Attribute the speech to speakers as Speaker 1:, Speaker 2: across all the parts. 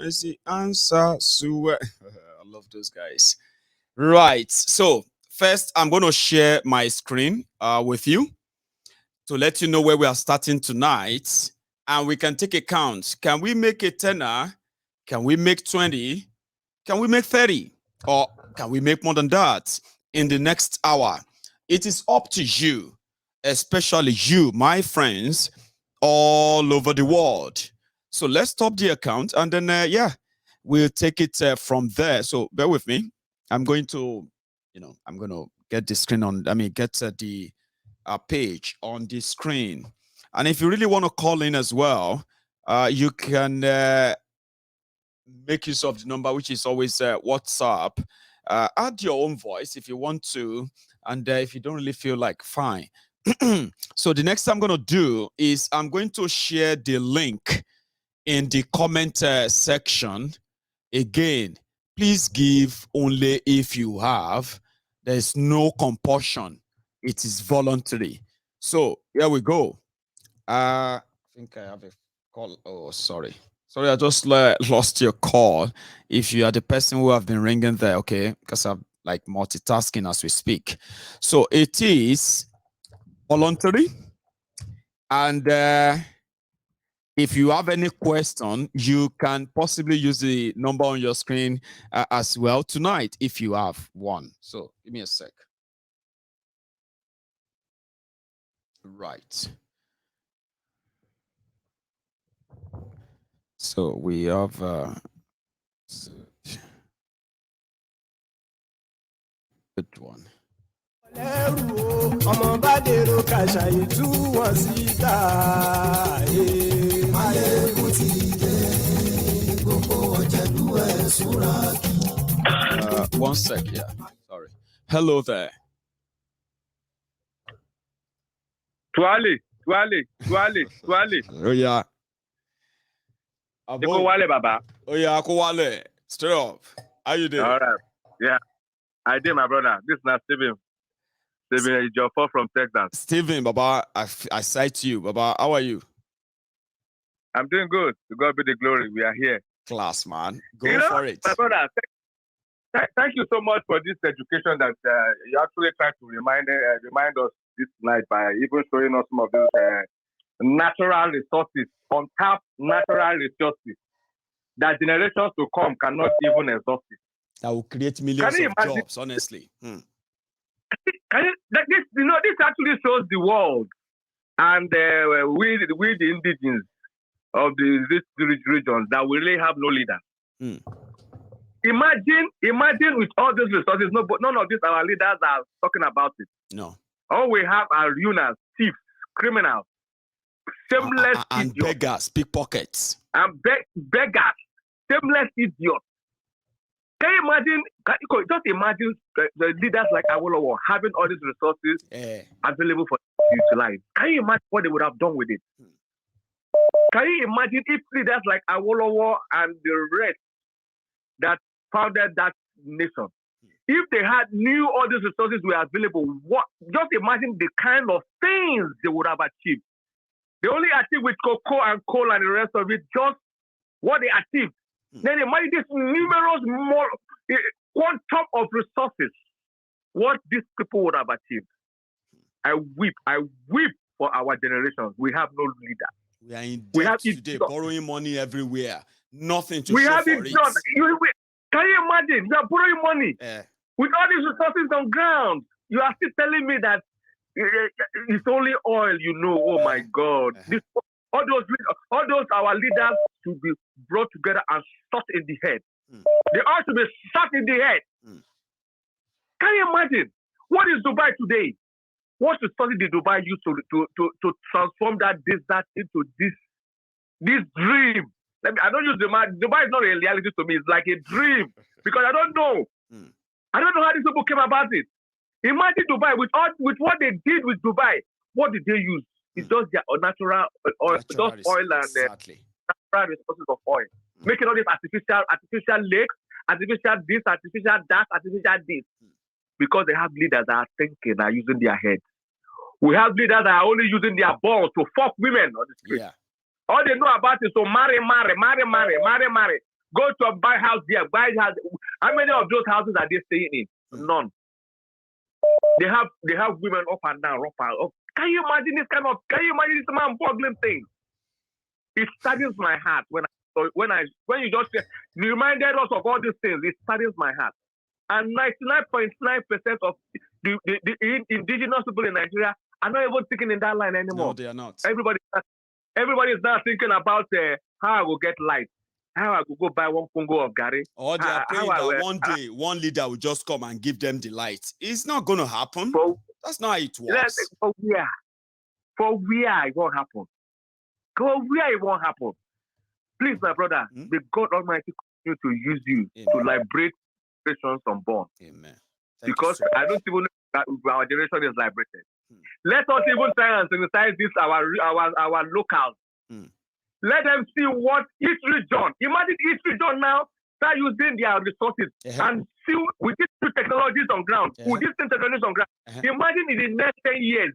Speaker 1: Is the answer? I love those guys. Right. So first, I'm going to share my screen with you to let you know where we are starting tonight, and we can take a count. Can we make a tenner? Can we make 20? Can we make 30? Or can we make more than that in the next hour? It is up to you, especially you, my friends, all over the world. So let's stop the account and then, we'll take it from there. So bear with me. I'm going to, I'm going to get the screen on, get the page on the screen. And if you really want to call in as well, you can make use of the number, which is always WhatsApp. Add your own voice if you want to, and if you don't really feel like, fine. So the next thing I'm going to do is I'm going to share the link in the comment section. Again, please give only if you have. There's no compulsion. It is voluntary. So here we go. I think I have a call. Oh, sorry. Sorry, I just lost your call. If you are the person who have been ringing there, okay, because I'm like multitasking as we speak. So it is voluntary. And if you have any question, you can possibly use the number on your screen as well tonight if you have one. So give me a sec. Right. So we have good one. One sec, yeah. Sorry. Hello there.
Speaker 2: Tuale.
Speaker 1: Oh yeah.
Speaker 2: Wale, Baba.
Speaker 1: Oh yeah, Wale. Straight up. How you doing?
Speaker 2: All right. Yeah. I did, my brother. This is not Steven. Steven Ejiofor from Texas.
Speaker 1: Steven, Baba, I cite you. Baba, how are you?
Speaker 2: I'm doing good. To God be the glory. We are here.
Speaker 1: Class, man. Go for it.
Speaker 2: My brother, thank you so much for this education that you actually try to remind us this night by even showing us some of those natural resources, untapped natural resources that generations to come cannot even exhaust it.
Speaker 1: That will create millions of jobs, honestly.
Speaker 2: This actually shows the world and we the indigenous of these regions that we really have no leaders. Imagine with all these resources, none of these our leaders are talking about it.
Speaker 1: No.
Speaker 2: All we have are ruiners, thieves, criminals, shameless
Speaker 1: and
Speaker 2: idiots.
Speaker 1: Beggars, pickpockets.
Speaker 2: And beggars, shameless idiots. Can you imagine? Just imagine the leaders like Awolowo having all these resources available for you to utilize. Can you imagine what they would have done with it? Can you imagine if leaders like Awolowo and the rest that founded that nation, if they had knew all these resources were available, just imagine the kind of things they would have achieved. They only achieved with cocoa and coal and the rest of it, just what they achieved. Then imagine this numerous more quantum of resources, what these people would have achieved. I weep for our generations. We have no leader.
Speaker 1: We are in debt today, borrowing money everywhere. Nothing to show for it.
Speaker 2: Can you imagine? You are borrowing money with all these resources on ground. You are still telling me that it's only oil, Oh my God! All those our leaders should be brought together and shot in the head. They ought to be shot in the head. Can you imagine? What is Dubai today? What resources did Dubai use to transform that desert into this dream? I don't use Dubai is not a reality to me. It's like a dream because I don't know. I don't know how these people came about it. Imagine Dubai with what they did with Dubai. What did they use? It's just their natural oil, just oil and natural resources of oil, making all these artificial lakes, artificial this, artificial that, artificial this, because they have leaders that are thinking, are using their heads. We have leaders that are only using their balls to fuck women on the street. All they know about is to marry. Go to buy house there, buy house. How many of those houses are they staying in? None. They have women up and down, up. Can you imagine this man boggling thing? It saddens my heart when you just reminded us of all these things. It saddens my heart. And 99.9% of the indigenous people in Nigeria are not even thinking in that line anymore.
Speaker 1: No, they are not.
Speaker 2: Everybody is now thinking about how I will get light, how I will go buy one Congo of Gary.
Speaker 1: Or they are praying that one day, one leader will just come and give them the light. It's not going to happen. That's not how it works.
Speaker 2: For where it won't happen. For where it won't happen. Please, my brother, may God Almighty continue to use you to liberate generations unborn.
Speaker 1: Amen.
Speaker 2: Because I don't even know that our generation is liberated. Let us even try and synthesize this our locals. Let them see what each region. Imagine each region now start using their resources and see with these new technologies on ground. With these new technologies on ground. Imagine in the next 10 years.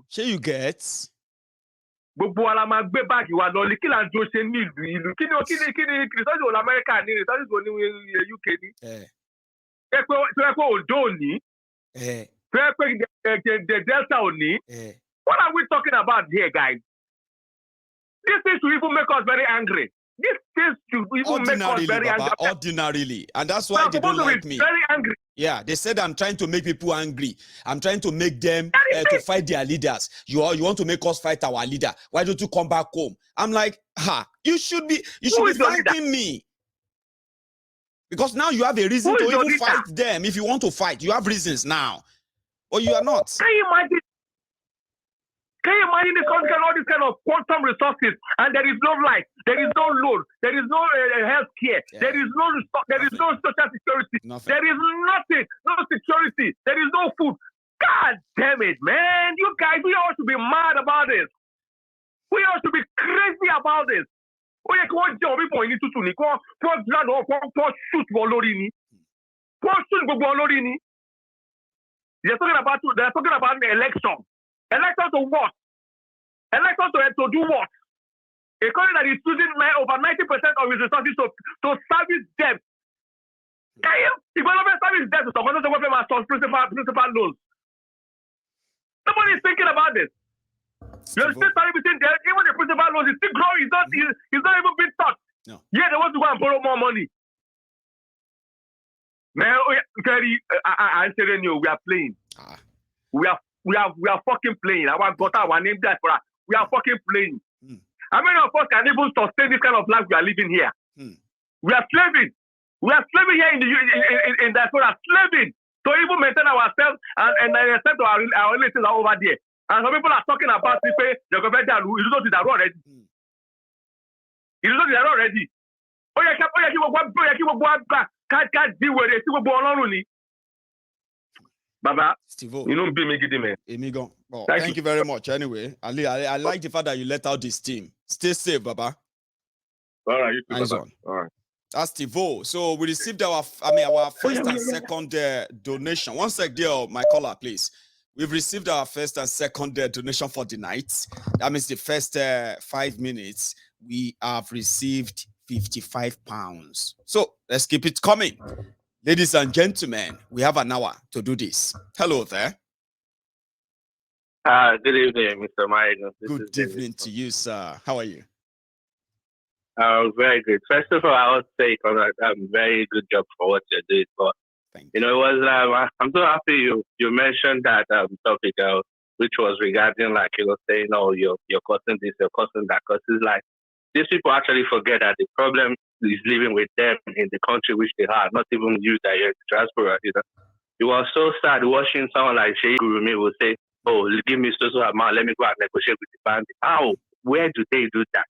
Speaker 1: Sure you get?
Speaker 2: Gbogbo ala máa gbé báàgì wa lọ kí là ń jọ ṣe ní ìlú kí ni research wo America ní research wo ní UK ní. Tó yẹ pé Ondo ò ní. Tó yẹ pé Delta ò ní. What are we talking about here, guys? This thing should even make us very angry. This thing should even make us very angry.
Speaker 1: Ordinarily. And that's why they don't like me.
Speaker 2: Very angry.
Speaker 1: Yeah, they said I'm trying to make people angry. I'm trying to make them to fight their leaders. You want to make us fight our leader. Why don't you come back home? I'm like, you should be thanking me. Because now you have a reason to even fight them. If you want to fight, you have reasons now. Or you are not.
Speaker 2: Can you imagine? Can you imagine this country all this kind of quantum resources and there is no light, there is no loan, there is no health care, there is no social security, there is nothing, no security, there is no food. God damn it, man. You guys, we all should be mad about this. We all should be crazy about this. Oh, yeah, come on, people in Tutu, come shoot Bolorini. Come shoot Bolorini. They're talking about the election. Election to what? Election to do what? A country that is using over 90% of its resources to service debt. Can you? If one of them service debt to someone, someone must principal loans. Nobody is thinking about this. You're still servicing debt. Even the principal loans is still growing. It's not even being touched.
Speaker 1: No.
Speaker 2: Yeah, they want to go and borrow more money. Man, I'm telling you, we are playing. We are fucking playing. Our daughter, our name that for us. We are fucking playing. How many of us can even sustain this kind of life we are living here? We are slaving. We are slaving here in diaspora, slaving to even maintain ourselves and extend to our relatives are over there. And some people are talking about people, the government is not in the road already. It is not in the road already. Oh, yeah, can't deal with it. Baba,
Speaker 1: Steve-O,
Speaker 2: you don't be me giddy, man.
Speaker 1: Amigo. Oh, thank you very much. Anyway, I like the fact that you let out this team. Stay safe, Baba.
Speaker 2: All right, you too,
Speaker 1: nice
Speaker 2: Baba.
Speaker 1: one.
Speaker 2: All right.
Speaker 1: That's Steve-O. So we received our first and second donation. One sec, dear, my caller, please. We've received our first and second donation for the night. That means the first 5 minutes, we have received £55. So let's keep it coming. Ladies and gentlemen, we have an hour to do this. Hello there.
Speaker 3: Good evening, Mr. Magnus.
Speaker 1: Good evening to you, sir. How are you?
Speaker 3: Very good. First of all, I would say very good job for what you're doing. But it was I'm so happy you mentioned that topic, which was regarding saying, oh, you're causing this, you're causing that, because it's like these people actually forget that the problem is living with them in the country which they are, not even you that you're in the diaspora. It was so sad watching someone like Sheikh Gurumi will say, oh, give me so amount, let me go and negotiate with the bandit. How? Where do they do that?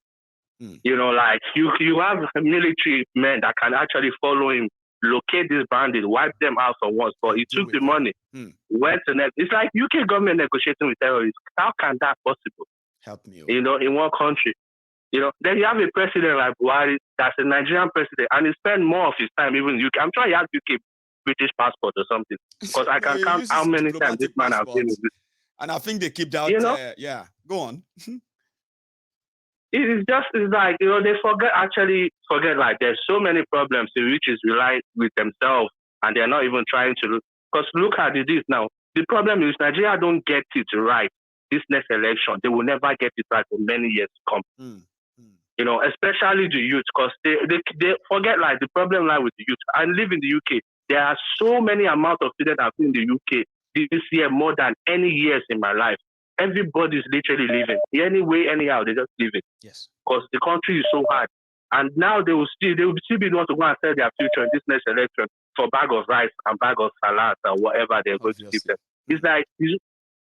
Speaker 3: You have military men that can actually follow him, locate this bandit, wipe them out for once, but he took the money, went to it's like UK government negotiating with terrorists. How can that possible?
Speaker 1: Help me.
Speaker 3: In one country. Then you have a president like Buhari that's a Nigerian president, and he spends more of his time even in UK. I'm sure he has UK British passport or something, because I can count how many times this man has been with this.
Speaker 1: And I think they keep that. Yeah, go on.
Speaker 3: it's like, they forget like there's so many problems in which is rely with themselves and they're not even trying to look. Because look at this now. The problem is Nigeria don't get it right this next election. They will never get it right for many years to come. Especially the youth, because they forget like the problem lie with the youth. I live in the UK. There are so many amount of students I've seen in the UK this year more than any years in my life. Everybody's literally living. Anyway, anyhow, they just live it.
Speaker 1: Yes.
Speaker 3: Because the country is so hard. And now they will still be want to go and sell their future in this next election for bag of rice and bag of salad or whatever they're going to give them. It's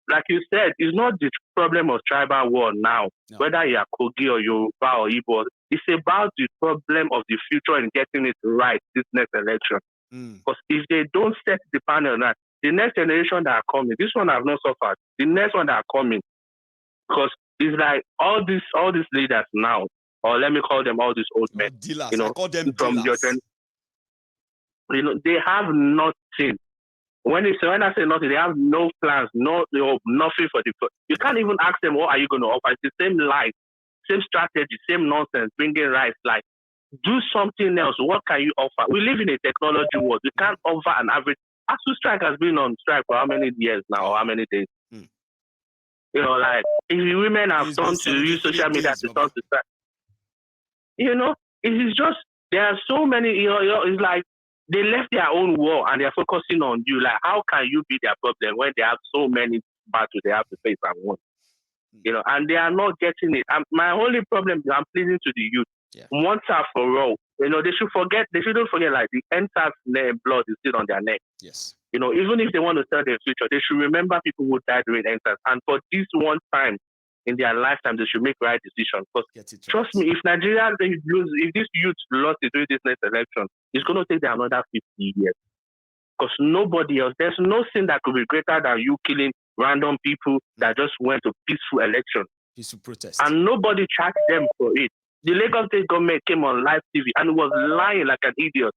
Speaker 3: like you said, it's not the problem of tribal war now, whether you're Kogi or Yoruba or Igbo. It's about the problem of the future and getting it right this next election. Because if they don't set the panel now, the next generation that are coming, this one have not suffered. The next one that are coming, because it's like all these leaders now, or let me call them all these old men.
Speaker 1: Dealers. I call them
Speaker 3: from
Speaker 1: dealers.
Speaker 3: They have nothing. When I say nothing, they have no plans, nothing for the. You can't even ask them what are you going to offer. It's the same life, same strategy, same nonsense. Bringing rights, like do something else. What can you offer? We live in a technology world. You can't offer an average. ASU strike has been on strike for how many years now, or how many days? Like if women have turned to use social media to turn to strike. It is just there are so many. It's like. They left their own war and they're focusing on you. Like, how can you be their problem when they have so many battles they have to face and win? And they are not getting it. My only problem is I'm pleading to the youth. Once and for all, they shouldn't forget like the entire blood is still on their neck.
Speaker 1: Yes.
Speaker 3: Even if they want to sell their future, they should remember people who died during enters. And for this one time in their lifetime, they should make right decisions. Because trust me, if Nigeria if this youth lost it during this next election, it's going to take them another 50 years. Because nobody else, there's no sin that could be greater than you killing random people that just went to peaceful election.
Speaker 1: Peaceful protest.
Speaker 3: And nobody charged them for it. The Lagos State government came on live TV and was lying like an idiot.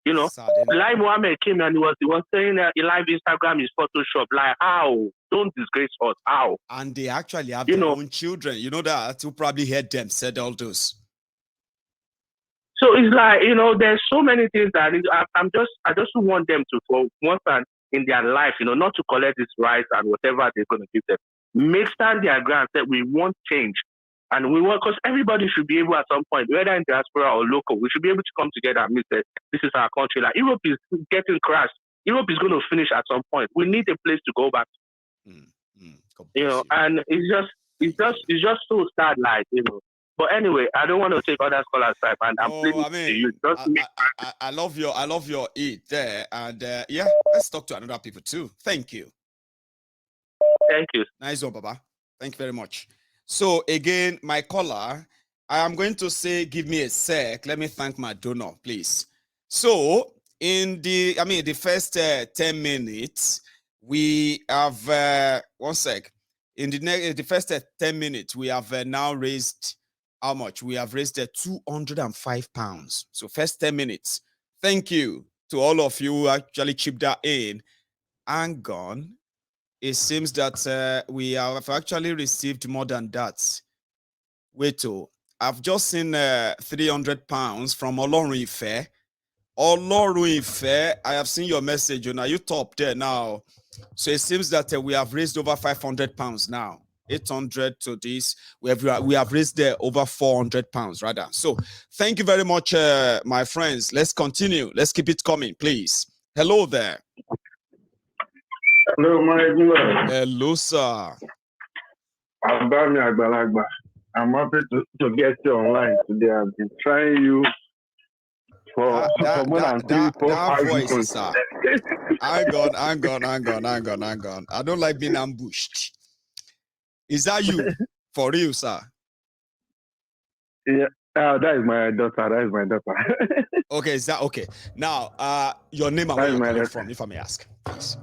Speaker 3: Lai Mohammed came and he was saying that live Instagram is Photoshop. Like, how? Don't disgrace us. How?
Speaker 1: And they actually have their own children. You know that? You probably heard them said all those.
Speaker 3: So it's like, there's so many things that I just want them to, for once and in their life, not to collect this rights and whatever they're going to give them. Make stand their ground that we want change. And we want, because everybody should be able at some point, whether in diaspora or local, we should be able to come together and say, this is our country. Like Europe is getting crashed. Europe is going to finish at some point. We need a place to go back. And it's just so sad, like, But anyway, I don't want to take other scholars' time, and I'm pleading to you.
Speaker 1: I love your eat there, and let's talk to another people too. Thank you.
Speaker 3: Thank you.
Speaker 1: Nice one, Baba. Thank you very much. So again, my caller, I am going to say, give me a sec. Let me thank my donor, please. So in the first 10 minutes, we have one sec. In the first 10 minutes, we have now raised how much? We have raised 205 pounds. So first 10 minutes. Thank you to all of you who actually chipped that in. And gone. It seems that we have actually received more than that. Wait, I've just seen 300 pounds from Olorun Ife. Olorun Ife, I have seen your message. Now you top there now. So it seems that we have raised over 500 pounds now. 800 to this. We have raised over 400 pounds rather. So thank you very much, my friends. Let's continue. Let's keep it coming, please. Hello there.
Speaker 4: Hello, my dear.
Speaker 1: Hello, sir.
Speaker 4: I'm happy to get you online today. I've been trying you for more than 3-4
Speaker 1: voice, sir. Hang on. I don't like being ambushed. Is that you? For real, sir?
Speaker 4: Yeah. That is my daughter.
Speaker 1: Okay, is that okay? Now, your name and where you're calling from, if I may ask, please.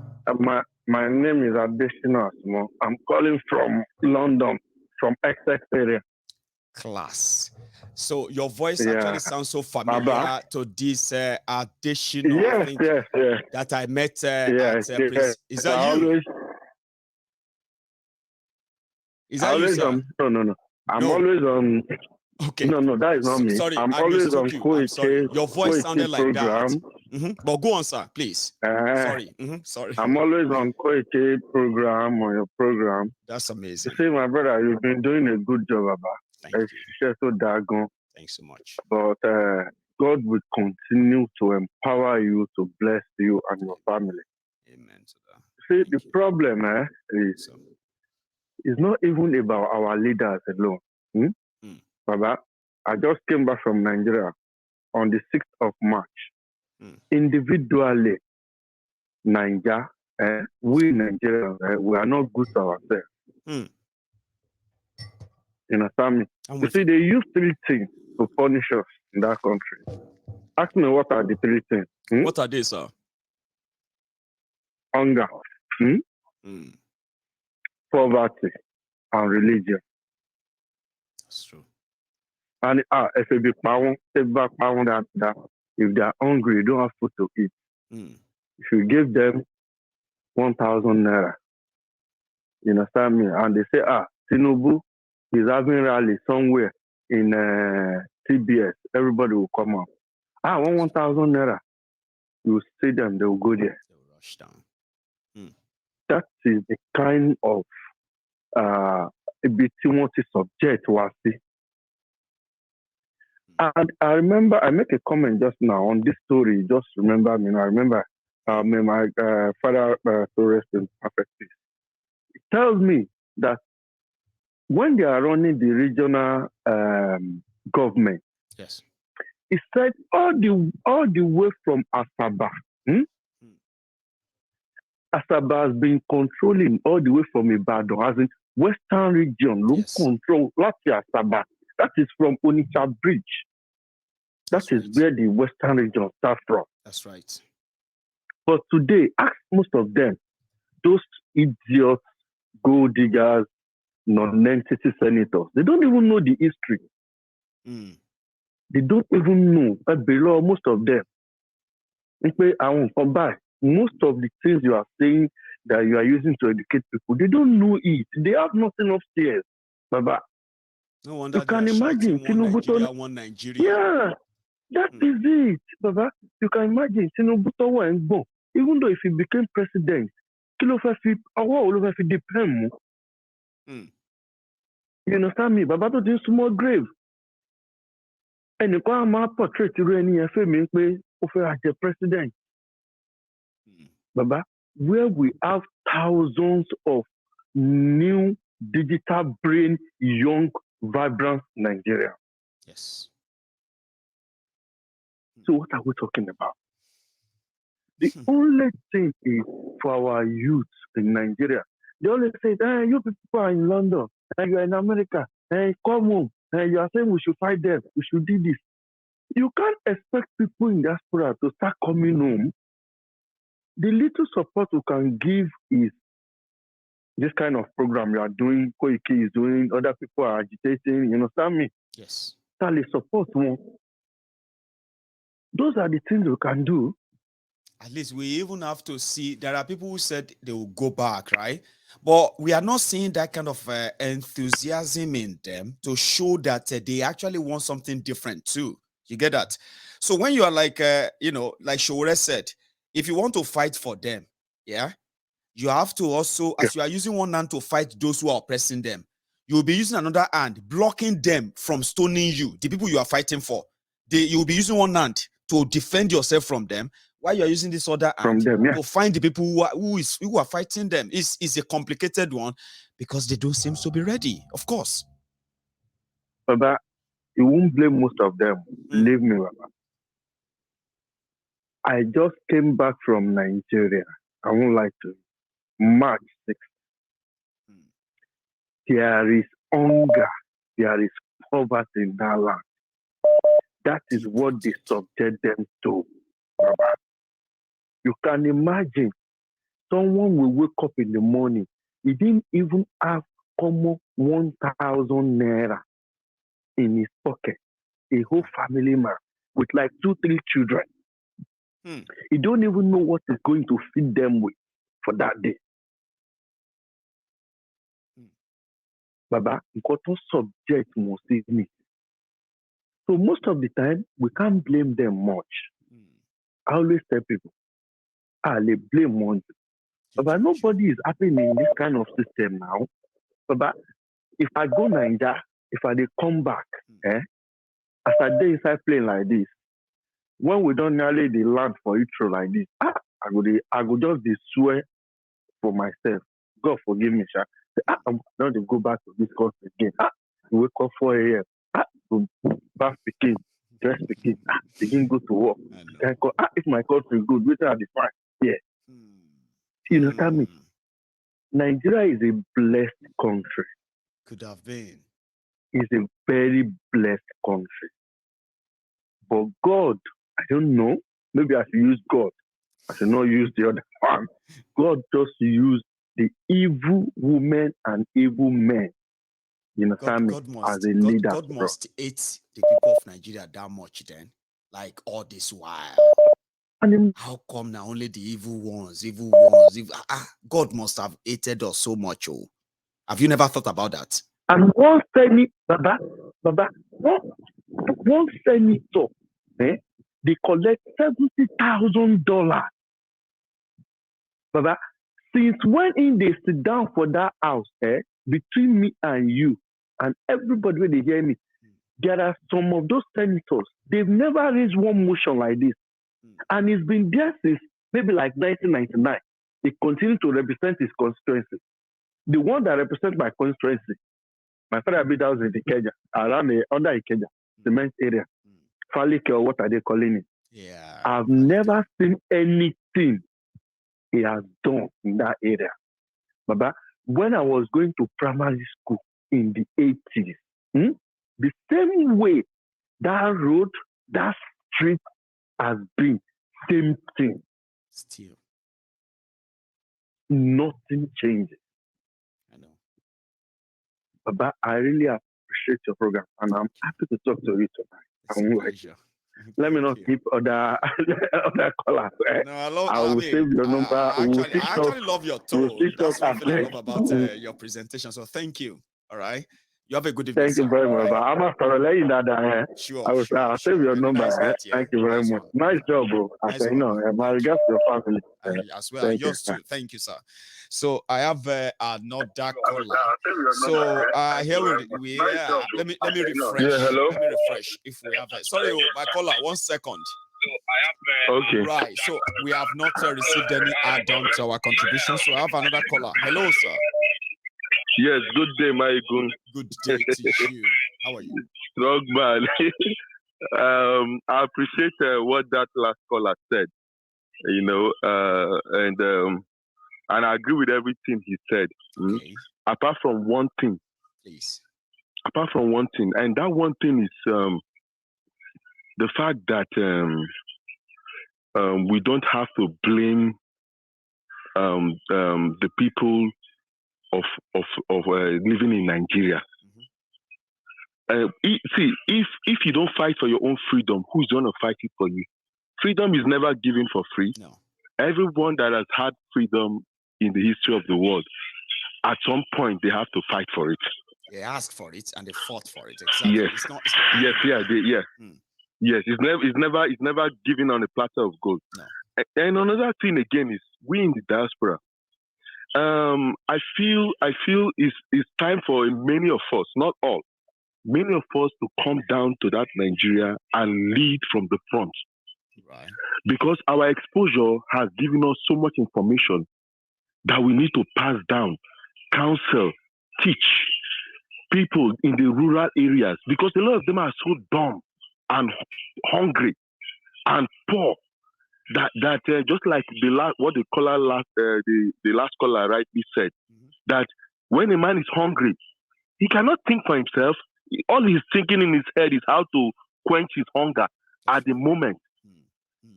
Speaker 4: My name is Adesina Asmo. I'm calling from London, from Essex area.
Speaker 1: Class. So your voice actually sounds so familiar to this Adesina.
Speaker 4: Yes.
Speaker 1: That I met at Is that you?
Speaker 4: No. I'm always on.
Speaker 1: Okay.
Speaker 4: No, that is not me.
Speaker 1: Sorry,
Speaker 4: I'm
Speaker 1: I
Speaker 4: always on
Speaker 1: mistook you. I'm sorry. Your voice sounded like
Speaker 4: program.
Speaker 1: that. But go on, sir, please. Sorry. Sorry.
Speaker 4: I'm always on Koike program on your program.
Speaker 1: That's amazing.
Speaker 4: You see, my brother, you've been doing a good job, Abba.
Speaker 1: Thank you.
Speaker 4: So dagon.
Speaker 1: Thanks so much.
Speaker 4: But God will continue to empower you, to bless you and your family.
Speaker 1: Amen to that.
Speaker 4: See, the problem is it's not even about our leaders alone. Baba, I just came back from Nigeria on the 6th of March. Individually, Nigeria, we Nigerians, we are not good to ourselves. You understand me? You see, they use 3 things to punish us in that country. Ask me what are the 3 things?
Speaker 1: What are they, sir?
Speaker 4: Hunger, poverty, and religion.
Speaker 1: That's true.
Speaker 4: And if they be pound, that if they are hungry, you don't have food to eat. If you give them 1,000 naira, you understand me? And they say, Tinubu is having rally somewhere in TBS. Everybody will come out. I want 1,000 naira. You will see them, they will go there.
Speaker 1: They will rush down.
Speaker 4: That is the kind of Timothy subject was. And I remember I make a comment just now on this story. Just remember me. I remember my father to rest in perfect peace. It tells me that when they are running the regional government,
Speaker 1: yes,
Speaker 4: it said all the way from Asaba. Asaba has been controlling all the way from Ibadan, as in Western region, control. That's Asaba. That is from Onitsha Bridge. That's where the Western region starts from.
Speaker 1: That's right.
Speaker 4: But today, ask most of them, those idiots, gold diggers, non-entity senators, they don't even know the history. They don't even know that below most of them. Most of the things you are saying that you are using to educate people, they don't know it. They have nothing upstairs. Baba.
Speaker 1: No wonder
Speaker 4: you can imagine
Speaker 1: Tinubu one Nigeria.
Speaker 4: Yeah, that is it, Baba. You can imagine Tinubu and Bon. Even though if he became president, you understand me? Baba to do small grave. And you can't portrait to any of president. Baba, where we have thousands of new digital brain, young, vibrant Nigeria.
Speaker 1: Yes.
Speaker 4: So what are we talking about? The only thing is for our youth in Nigeria. They always say, you people are in London, you are in America, come home, you are saying we should fight them, we should do this. You can't expect people in diaspora to start coming home. The little support we can give is this kind of program you are doing, Koiki is doing, other people are agitating, you understand me?
Speaker 1: Yes.
Speaker 4: Tally support one. Those are the things we can do.
Speaker 1: At least we even have to see, there are people who said they will go back, right? But we are not seeing that kind of enthusiasm in them to show that they actually want something different too. You get that? So when you are like, like Showore said, if you want to fight for them, yeah, you have to also, as you are using one hand to fight those who are oppressing them, you will be using another hand, blocking them from stoning you, the people you are fighting for. You will be using one hand to defend yourself from them, while you are using this other hand to find the people who are fighting them. Is a complicated one because they don't seem to be ready, of course.
Speaker 4: Baba, you won't blame most of them. Believe me, Baba. I just came back from Nigeria. I won't lie to you. March 6th. There is hunger. There is poverty in that land. That is what they subject them to, Baba. You can imagine someone will wake up in the morning. He didn't even have common 1,000 naira in his pocket. A whole family man with like 2-3 children. He don't even know what he's going to feed them with for that day. Baba, got to subject most me. So most of the time, we can't blame them much. I always tell people, they blame one. But nobody is happy in this kind of system now. But if I go Nigeria, if I come back, as I day inside plane like this, when we don't nearly the land for it like this, I go just swear for myself. God forgive me, sir. I'm not to go back to this course again. Wake up 4 a.m. To bath begin, dress begin, begin go to work. If my country is good, which are the fine. Yeah. You understand me? Nigeria is a blessed country.
Speaker 1: Could have been.
Speaker 4: It's a very blessed country. But God, I don't know. Maybe I should use God. I should not use the other one. God just used the evil women and evil men. You understand me? As a leader.
Speaker 1: God must hate the people of Nigeria that much then. Like all this while. How come now only the evil ones? God must have hated us so much. Oh. Have you never thought about that?
Speaker 4: And one senator, one senator, they collect $70,000. Baba, since when they sit down for that house, between me and you and everybody when they hear me, there are some of those senators, they've never raised one motion like this. And it's been there since maybe like 1999. He continued to represent his constituency. The one that represents my constituency, my father built house in Ikeja, around under Ikeja, cement area. Falike, or what are they calling it?
Speaker 1: Yeah.
Speaker 4: I've never seen anything he has done in that area. Baba, when I was going to primary school in the 80s, the same way that road, that street has been, same thing.
Speaker 1: Still.
Speaker 4: Nothing changes.
Speaker 1: I know.
Speaker 4: Baba, I really appreciate your program and I'm happy to talk to you tonight. Let me not keep other callers.
Speaker 1: No, I
Speaker 4: will save your number.
Speaker 1: I actually love your tone. That's something I love about your presentation. So thank you. All right. You have a good evening.
Speaker 4: Thank you very much.
Speaker 1: Right?
Speaker 4: I'm after letting that.
Speaker 1: Sure.
Speaker 4: I'll save your number.
Speaker 1: Nice
Speaker 4: Thank you very much. Nice job, bro.
Speaker 1: Nice
Speaker 4: my regards to your family.
Speaker 1: As well. And yours too. Thank you, sir. So I have another caller. So here we are. Let me refresh.
Speaker 4: Yeah, hello.
Speaker 1: Let me refresh if we have sorry, my caller, 1 second.
Speaker 4: Okay.
Speaker 1: Right. So we have not received any add-on to our contribution. So I have another caller. Hello, sir.
Speaker 4: Yes, good day, my good.
Speaker 1: Good day to you. How are you?
Speaker 4: Strong man. I appreciate what that last caller said. And I agree with everything he said.
Speaker 1: Okay.
Speaker 4: Apart from one thing.
Speaker 1: Please.
Speaker 4: Apart from one thing, and that one thing is the fact that we don't have to blame the people of living in Nigeria. If you don't fight for your own freedom, who's going to fight it for you? Freedom is never given for free.
Speaker 1: No.
Speaker 4: Everyone that has had freedom in the history of the world, at some point they have to fight for it.
Speaker 1: They asked for it and they fought for it. Exactly.
Speaker 4: Yes. Yes. It's never given on a platter of gold.
Speaker 1: No.
Speaker 4: And another thing again is we in the diaspora. I feel it's time for many of us, not all, many of us to come down to that Nigeria and lead from the front.
Speaker 1: Right.
Speaker 4: Because our exposure has given us so much information that we need to pass down, counsel, teach people in the rural areas, because a lot of them are so dumb and hungry and poor that just like the last caller rightly said, that when a man is hungry, he cannot think for himself. All he's thinking in his head is how to quench his hunger at the moment.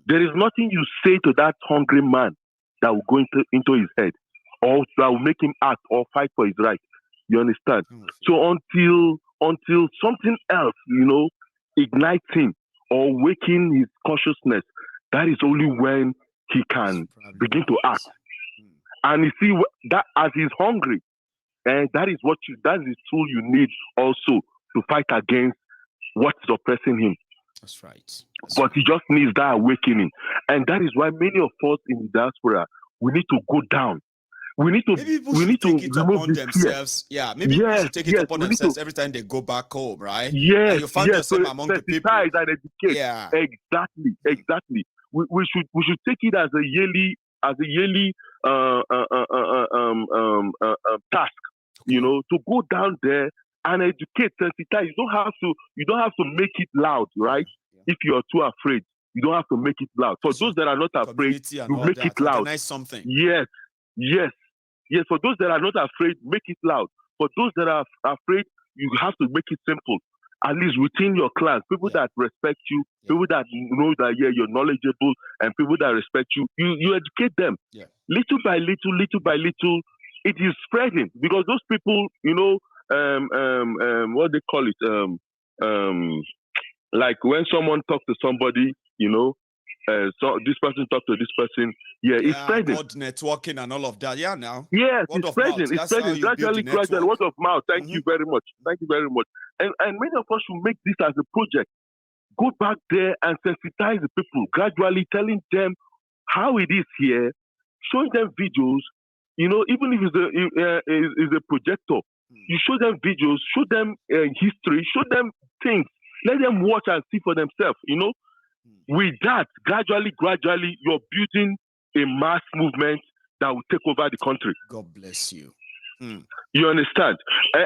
Speaker 4: There is nothing you say to that hungry man that will go into his head or that will make him act or fight for his right. You understand? So until something else, ignites him or waking his consciousness, that is only when he can begin to act. And you see that as he's hungry, And that is the tool you need also to fight against what is oppressing him.
Speaker 1: That's right.
Speaker 4: But he just needs that awakening. And that is why many of us in the diaspora, we need to go down. We need to
Speaker 1: take it upon themselves.
Speaker 4: Fear.
Speaker 1: Yeah, maybe people should take it upon themselves every time they go back home, right?
Speaker 4: Yes,
Speaker 1: and you find yourself among the people.
Speaker 4: And educate.
Speaker 1: Yeah,
Speaker 4: exactly. We should take it as a yearly task. You know, to go down there and educate, sensitize. You don't have to make it loud, right? If you are too afraid, you don't have to make it loud. For those that are not afraid, you make it loud.
Speaker 1: Organize something.
Speaker 4: Yes. For those that are not afraid, make it loud. For those that are afraid, you have to make it simple. At least within your class, people that respect you, people that know that you're knowledgeable, and people that respect you, you educate them.
Speaker 1: Yeah.
Speaker 4: Little by little, it is spreading because those people, you know, what they call it, like when someone talks to somebody, you know, so this person talks to this person, it's spreading.
Speaker 1: God networking and all of that, now.
Speaker 4: Yes, it's spreading. It's spreading gradually. Word of mouth. Thank you very much. And many of us should make this as a project. Go back there and sensitize the people, gradually telling them how it is here, showing them videos. You know, even if it's a projector, you show them videos, show them history, show them things. Let them watch and see for themselves, you know. With that, gradually, you're building a mass movement that will take over the country.
Speaker 1: God bless you.
Speaker 4: You understand?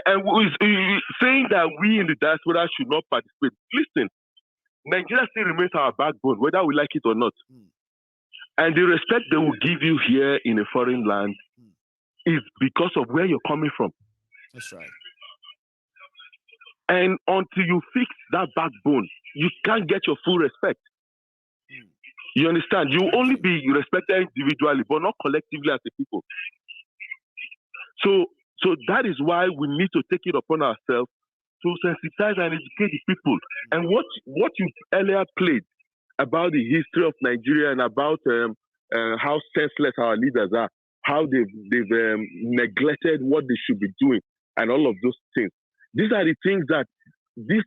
Speaker 4: And saying that we in the diaspora should not participate. Listen, Nigeria still remains our backbone, whether we like it or not. And the respect they will give you here in a foreign land is because of where you're coming from.
Speaker 1: That's right.
Speaker 4: And until you fix that backbone, you can't get your full respect. You understand? You will only be respected individually, but not collectively as a people. So that is why we need to take it upon ourselves to sensitize and educate the people. And what you earlier played about the history of Nigeria and about how senseless our leaders are, how they've neglected what they should be doing, and all of those things. These are the things that these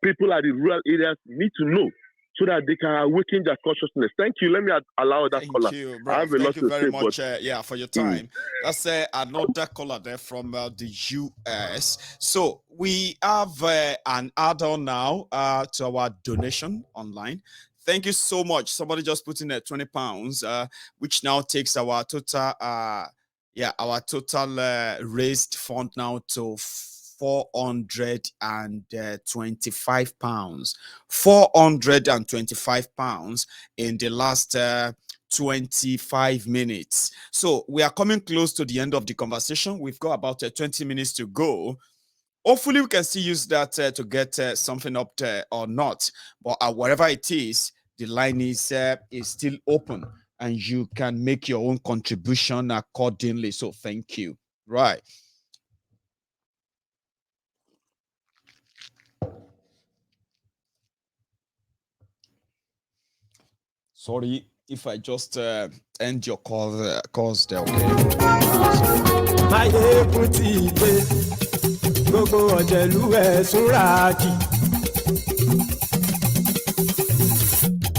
Speaker 4: people at the rural areas need to know so that they can awaken their consciousness. Thank you. Let me allow that caller.
Speaker 1: Thank you, bro. Thank you very much for your time. That's another caller there from the US. So we have an add-on now to our donation online. Thank you so much. Somebody just put in £20, which now takes our total raised fund now to £425. £425 in the last 25 minutes. So we are coming close to the end of the conversation. We've got about 20 minutes to go. Hopefully we can still use that to get something up there or not. But whatever it is, the line is still open and you can make your own contribution accordingly. So thank you. Right. Sorry if I just end your calls there, okay?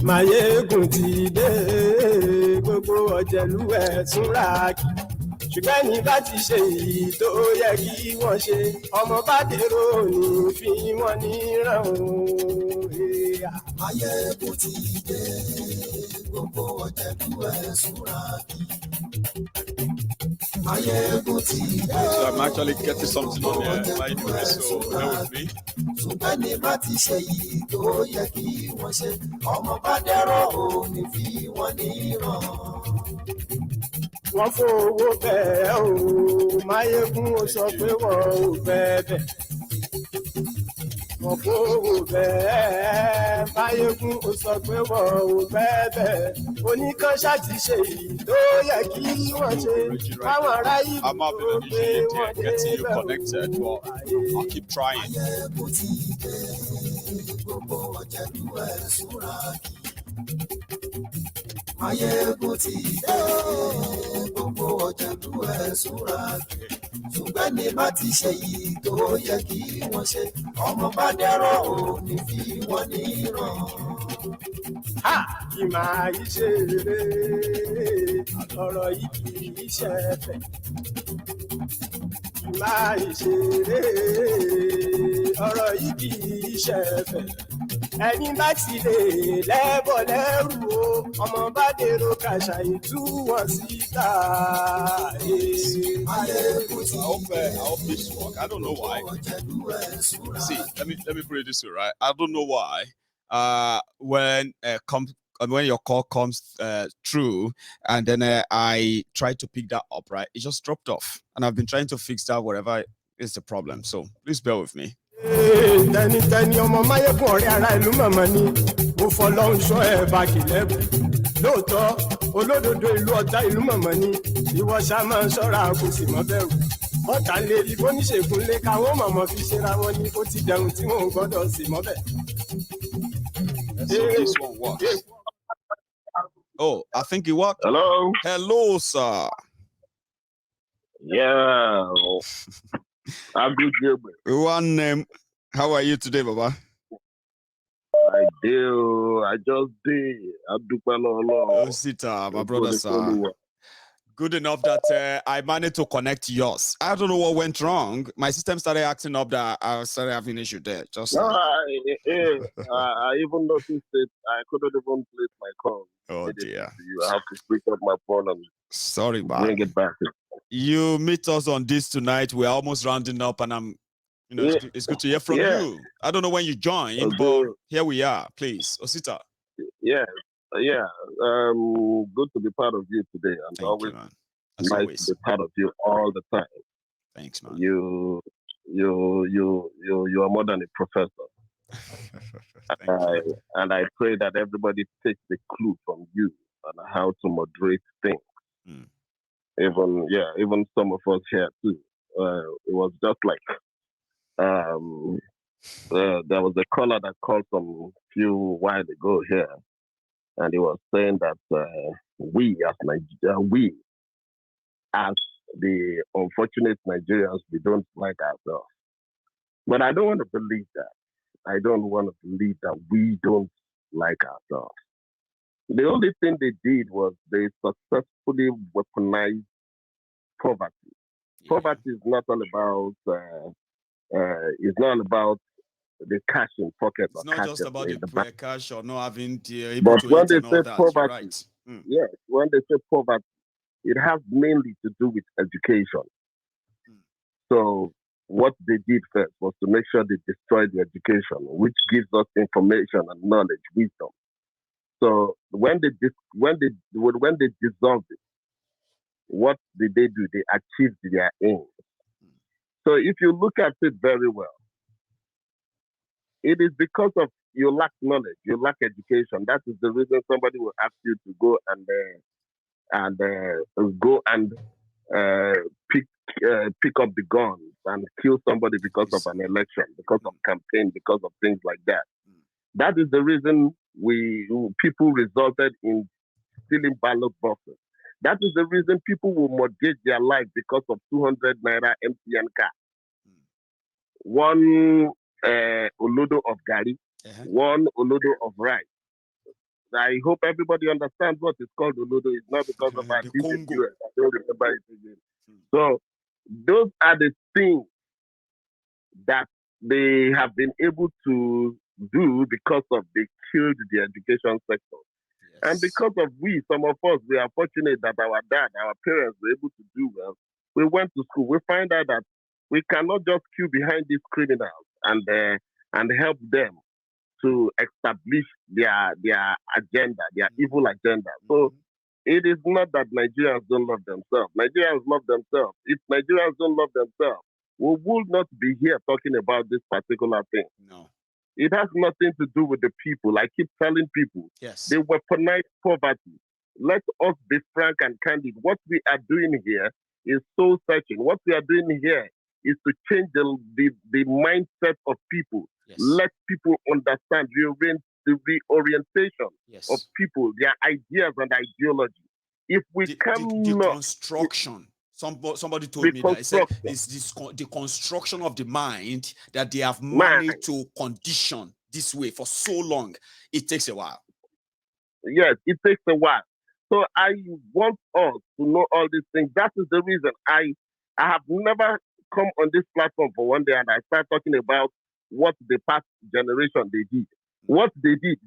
Speaker 5: Mayegun ti dé, gbogbo ọ̀jẹ̀lú ẹ̀ súnra kì. Ṣùgbọ́n ní bá ti ṣe èyí tó yẹ kí wọ́n ṣe, ọmọ bá dèrò ní fi wọ́n níran o. Mayegun ti dé, gbogbo ọ̀jẹ̀lú ẹ̀ súnra kì. Mayegun ti dé.
Speaker 1: So I'm actually getting something on here, so bear with me.
Speaker 5: Ṣùgbọ́n ní bá ti ṣe èyí tó yẹ kí wọ́n ṣe, ọmọ bá dèrò ní fi wọ́n níran. Wọ́n fowó bẹ́ẹ̀ o, Máyégún ó sọ pé wọ́n ò fẹ́ bẹ̀. Wọ́n fowó bẹ́ẹ̀, Máyégún ó sọ pé wọ́n ò fẹ́ bẹ̀. Oníkan ṣáàtì ṣe èyí tó yẹ kí wọ́n ṣe. Báwọn ará yìí
Speaker 1: I'm not
Speaker 5: tó pé wọ́n dé
Speaker 1: getting you
Speaker 5: bẹ̀
Speaker 1: connected, but I'll keep trying.
Speaker 5: Máyégún ti dé, gbogbo ọ̀jẹ̀lú ẹ̀ súnra kì. ayégun ti dé gbogbo ọ̀jẹ̀lú ẹ̀ súnra ṣùgbọ́n ní bá ti ṣe yìí tó yẹ kí wọ́n ṣe ọmọ bá dẹ́rọ̀ ò ní fi wọ́n níran.
Speaker 6: Ìmọ̀ àìṣeré ọ̀rọ̀ yìí kì í ṣe ẹ̀fẹ̀. Ìmọ̀ àìṣeré ọ̀rọ̀ yìí kì í ṣe ẹ̀fẹ̀. Ẹni bá ti lè lẹ́bọ̀ lẹ́rù o ọmọ bá dèrò kàṣà ìtú wọn síta.
Speaker 1: I hope this work. I don't know why. See, let me put it this way, right? I don't know why. When your call comes through, and then I try to pick that up, right? It just dropped off, and I've been trying to fix that whatever is the problem. So please bear with me.
Speaker 6: Tẹnitẹni ọmọ máyégún ọ̀rẹ́ ara ìlú mọ̀mọ́ ni mo fọlọ́run sọ ẹ̀ báàgì lẹ́bù lóòótọ́ olódodo ìlú ọ̀tá ìlú mọ̀mọ́ ni ìwọ ṣá máa ń ṣọ́ra kò sì mọ́ bẹ̀rù ọ̀tá lè rí bóníṣègùn lé káwọn mọ̀mọ́ fi ṣera wọn ni ó ti dẹrùn tí wọn ò gbọ́dọ̀ sì mọ́ bẹ̀.
Speaker 1: This one works. Oh, I think it worked. Hello, sir.
Speaker 4: Yeah. I'm good.
Speaker 1: One name. How are you today, Baba?
Speaker 4: I do. I just did.
Speaker 1: Oh, Sita, my brother, sir. Good enough that I managed to connect yours. I don't know what went wrong. My system started acting up that I started having issue there. Just
Speaker 4: no, I even noticed it. I couldn't even place my call.
Speaker 1: Oh dear.
Speaker 4: I have to pick up my phone and
Speaker 1: sorry, man.
Speaker 4: Bring it back.
Speaker 1: You meet us on this tonight. We're almost rounding up, and I'm, it's good to hear from you. I don't know when you joined, but here we are. Please, Osita.
Speaker 4: Yeah. Good to be part of you today, and
Speaker 1: Thank
Speaker 4: always
Speaker 1: you, man.
Speaker 4: nice to be part of you all the time.
Speaker 1: Thanks, man.
Speaker 4: You are more than a professor. And I pray that everybody takes the clue from you on how to moderate things. Even some of us here too. It was just like there was a caller that called some few while ago here, and he was saying that we as the unfortunate Nigerians, we don't like ourselves. But I don't want to believe that. I don't want to believe that we don't like ourselves. The only thing they did was they successfully weaponized poverty. Yeah. Poverty is not all about the cash in pocket.
Speaker 1: It's not just about the cash or not having the
Speaker 4: able to
Speaker 1: when they
Speaker 4: say poverty, yes, when they say poverty, it has mainly to do with education. So what they did first was to make sure they destroyed the education, which gives us information and knowledge, wisdom. So when they dissolved it, what did they do? They achieved their aim. So if you look at it very well, it is because of you lack knowledge, you lack education. That is the reason somebody will ask you to go and pick up the guns and kill somebody because of an election, because of campaign, because of things like that. That is the reason people resulted in stealing ballot boxes. That is the reason people will mortgage their life because of 200 naira MTN car. One olodo of gari, one olodo of rice. I hope everybody understands what is called olodo. It's not because of our Congo. I don't remember it again. So those are the things that they have been able to do because of they killed the education sector. Yes. And because of some of us, we are fortunate that our parents were able to do well. We went to school. We find out that we cannot just queue behind these criminals and help them to establish their agenda, their evil agenda. So it is not that Nigerians don't love themselves. Nigerians love themselves. If Nigerians don't love themselves, we will not be here talking about this particular thing.
Speaker 1: No.
Speaker 4: It has nothing to do with the people. I keep telling people,
Speaker 1: yes,
Speaker 4: they weaponize poverty. Let us be frank and candid. What we are doing here is soul searching. What we are doing here is to change the mindset of people.
Speaker 1: Yes.
Speaker 4: Let people understand, rearrange
Speaker 7: the reorientation of people, their ideas and ideology. If we cannot
Speaker 1: construction. Somebody told me that he said it's the construction of the mind that they have managed to condition this way for so long. It takes a while.
Speaker 7: Yes, it takes a while. So I want us to know all these things. That is the reason I have never come on this platform for one day and I start talking about what the past generation they did. What they did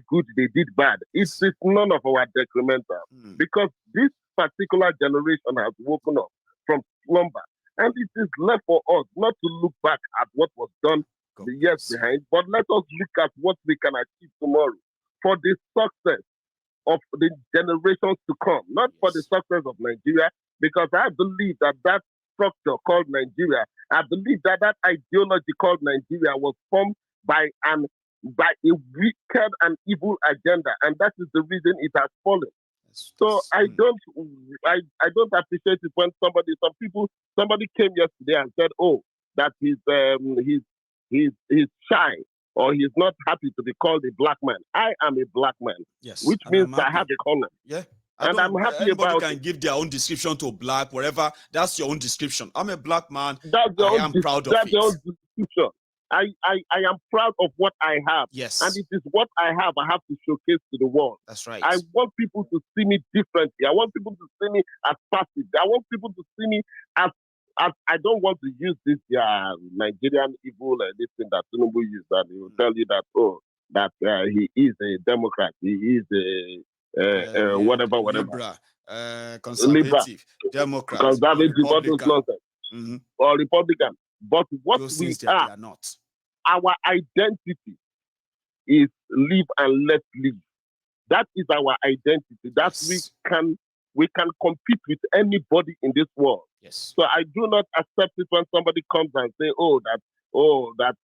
Speaker 7: good, they did bad. It is none of our detrimental because this particular generation has woken up from slumber, and it is left for us not to look back at what was done the years behind, but let us look at what we can achieve tomorrow for the success of the generations to come, not for the success of Nigeria, because I believe that structure called Nigeria, I believe that ideology called Nigeria was formed by a wicked and evil agenda, and that is the reason it has fallen. So I don't appreciate it when somebody came yesterday and said, "Oh, that he's shy or he's not happy to be called a black man." I am a black man, which means I have a color.
Speaker 1: Yeah.
Speaker 7: And I'm happy about it.
Speaker 1: Anybody can give their own description to black, whatever. That's your own description. I'm a black man.
Speaker 7: I am proud of it. That's your own description. I am proud of what I have.
Speaker 1: Yes.
Speaker 7: And it is what I have to showcase to the world.
Speaker 1: That's right.
Speaker 7: I want people to see me differently. I want people to see me as passive. I want people to see me as I don't want to use this Nigerian evil this thing that Tinubu used, that he will tell you that he is a Democrat, he is a whatever.
Speaker 1: Libra, conservative, Democrat,
Speaker 7: conservative, Republican. Or Republican. But what we are
Speaker 1: not.
Speaker 7: Our identity is live and let live. That is our identity. That we can compete with anybody in this world.
Speaker 1: Yes.
Speaker 7: So I do not accept it when somebody comes and say, that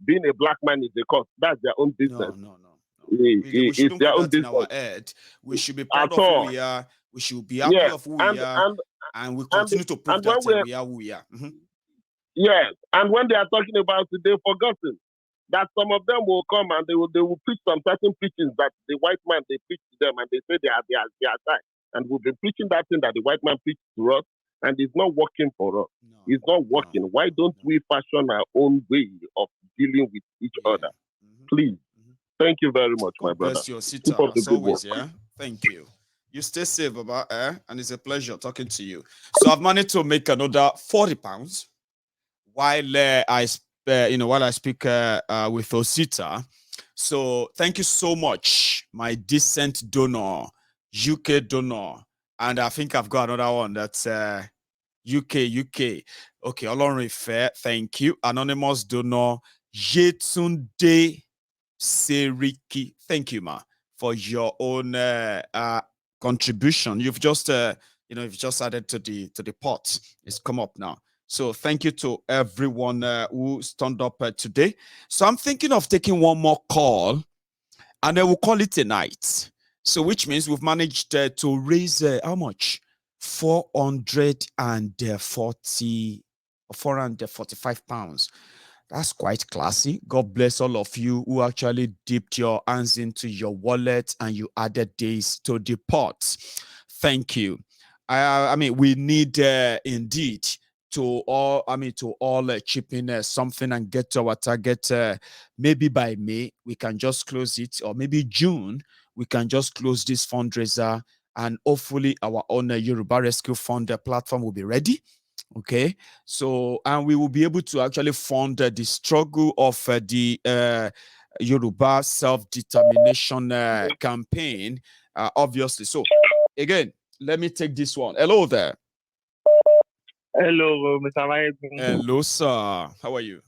Speaker 7: being a black man is a cause. That's their own business.
Speaker 1: No.
Speaker 7: We
Speaker 1: shouldn't
Speaker 7: their
Speaker 1: put
Speaker 7: own
Speaker 1: that in our head. We should be proud of who we are. We should be happy of who we are. And we continue to prove that we are who we are.
Speaker 7: Yes, and when they are talking about it, they've forgotten that some of them will come and they will preach some certain preachings that the white man they preach to them, and they say they are side. And we've been preaching that thing that the white man preached to us, and it's not working for us. It's not working. Why don't we fashion our own way of dealing with each other? Please. Thank you very much, my brother.
Speaker 1: Bless your sister, as always, yeah? Thank you. You stay safe, Baba, and it's a pleasure talking to you. So I've managed to make another £40 while I speak with Osita. So thank you so much, my decent donor, UK donor. And I think I've got another one that's UK. Okay, Olorun Ife, thank you. Anonymous donor, Yetunde Seriki. Thank you, ma, for your own contribution. You've just you've just added to the pot. It's come up now. So thank you to everyone who turned up today. So I'm thinking of taking one more call, and then we'll call it a night. So which means we've managed to raise how much? 445 pounds. That's quite classy. God bless all of you who actually dipped your hands into your wallet and you added this to the pot. Thank you. I mean, we need indeed to all chip in something and get to our target. Maybe by May we can just close it, or maybe June we can just close this fundraiser, and hopefully our own Yoruba Rescue Fund platform will be ready. Okay, so and we will be able to actually fund the struggle of the Yoruba self-determination campaign, obviously. So again, let me take this one. Hello there.
Speaker 8: Hello, Mr. Mike.
Speaker 1: Hello, sir. How are you?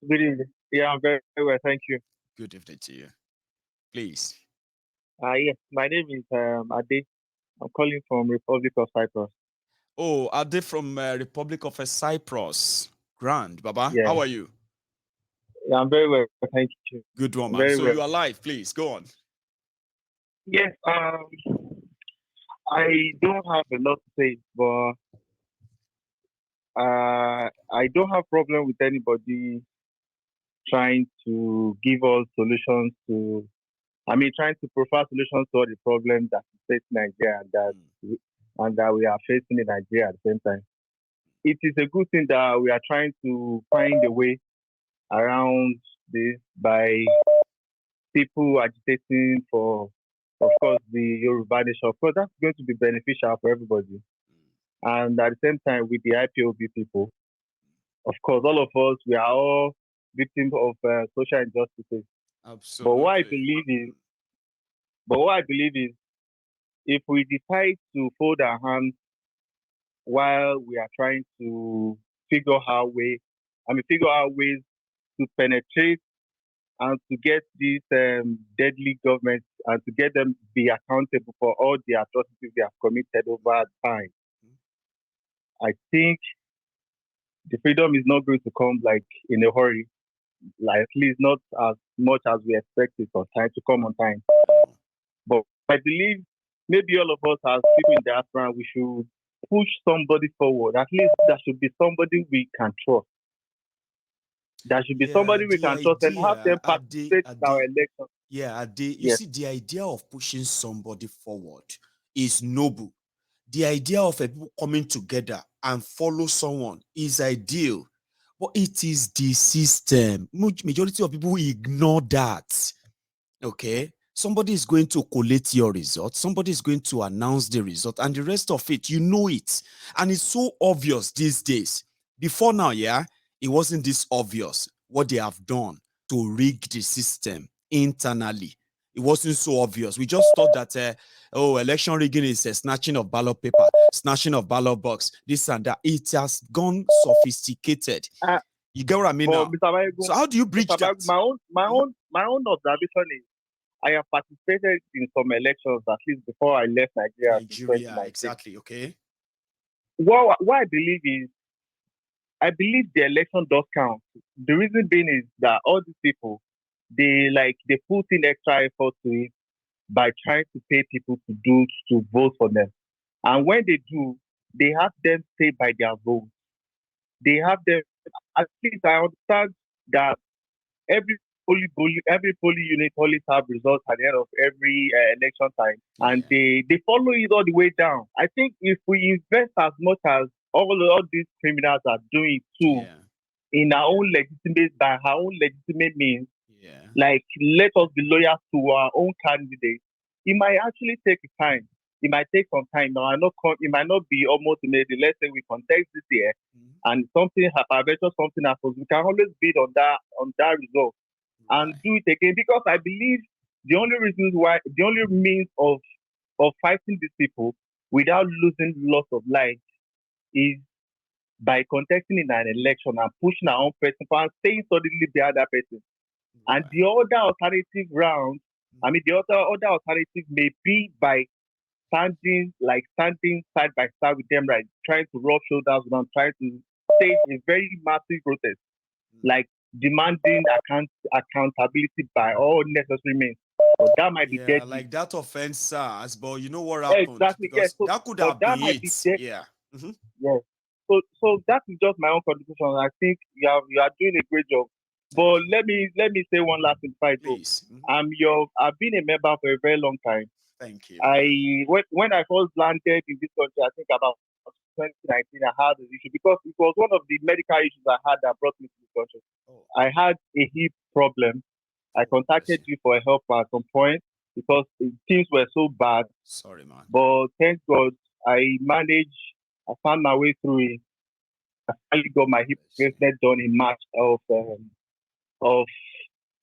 Speaker 8: Good evening. Yeah, I'm very well. Thank you.
Speaker 1: Good evening to you. Please.
Speaker 8: Yes, my name is Ade. I'm calling from Republic of Cyprus.
Speaker 1: Oh, Ade from Republic of Cyprus. Grand, Baba.
Speaker 8: Yeah.
Speaker 1: How are you?
Speaker 8: Yeah, I'm very well. Thank you.
Speaker 1: Good one, man. So well. You are live. Please go on.
Speaker 8: Yes. I don't have a lot to say, but I don't have problem with anybody trying to give us solutions to, trying to provide solutions to all the problems that face Nigeria and that we are facing in Nigeria at the same time. It is a good thing that we are trying to find a way around this by people agitating for, of course, the Yoruba nation. Of course, that's going to be beneficial for everybody. And at the same time, with the IPOB people, of course, all of us, we are all victims of social injustices.
Speaker 1: Absolutely.
Speaker 8: But what I believe is, if we decide to fold our hands while we are trying to figure out ways to penetrate and to get these deadly governments and to get them be accountable for all the atrocities they have committed over time. I think the freedom is not going to come like in a hurry, like at least not as much as we expected on time to come on time. But I believe maybe all of us as people in diaspora, we should push somebody forward. At least there should be somebody we can trust. There should be somebody we can trust and have them participate in our election.
Speaker 1: Yeah, you see, the idea of pushing somebody forward is noble. The idea of people coming together and follow someone is ideal, but it is the system. Majority of people ignore that. Okay, somebody is going to collate your result, somebody is going to announce the result, and the rest of it, you know it, and it's so obvious these days. Before now, it wasn't this obvious what they have done to rig the system internally. It wasn't so obvious. We just thought that, election rigging is a snatching of ballot paper, snatching of ballot box, this and that. It has gone sophisticated. You get what I mean now? So how do you bridge that?
Speaker 8: My own observation is, I have participated in some elections at least before I left Nigeria.
Speaker 1: Exactly. Okay.
Speaker 8: What I believe is, I believe the election does count. The reason being is that all these people, they put in extra effort to it by trying to pay people to vote for them. And when they do, they have them stay by their vote. They have them, at least I understand that every polling unit always have results at the end of every election time. And they follow it all the way down. I think if we invest as much as all these criminals are doing too, in our own by our own legitimate means, let us be loyal to our own candidates. It might actually take time. It might take some time. Now, it might not be almost immediate. Let's say we contest this year, and something happens, something happens. We can always bid on that result and do it again, because I believe the only means of fighting these people without losing lots of lives is by contesting in an election and pushing our own person and staying solidly behind that person. And the other alternative round, the other alternative may be by standing side by side with them, right? Trying to rub shoulders with them, trying to stage a very massive protest, demanding accountability by all necessary means. But that might be deadly.
Speaker 1: Like that offense SARS, but you know what happened?
Speaker 8: Exactly. Yes. So,
Speaker 1: that could have been it.
Speaker 8: Yes. So that is just my own contribution. I think you are doing a great job. But let me say one last thing,
Speaker 1: please.
Speaker 8: I've been a member for a very long time.
Speaker 1: Thank you.
Speaker 8: When I first landed in this country, I think about 2019, I had an issue because it was one of the medical issues I had that brought me to this country. I had a hip problem. I contacted you for help at some point because things were so bad.
Speaker 1: Sorry, man.
Speaker 8: But thank God I found my way through it. I finally got my hip replacement done in March of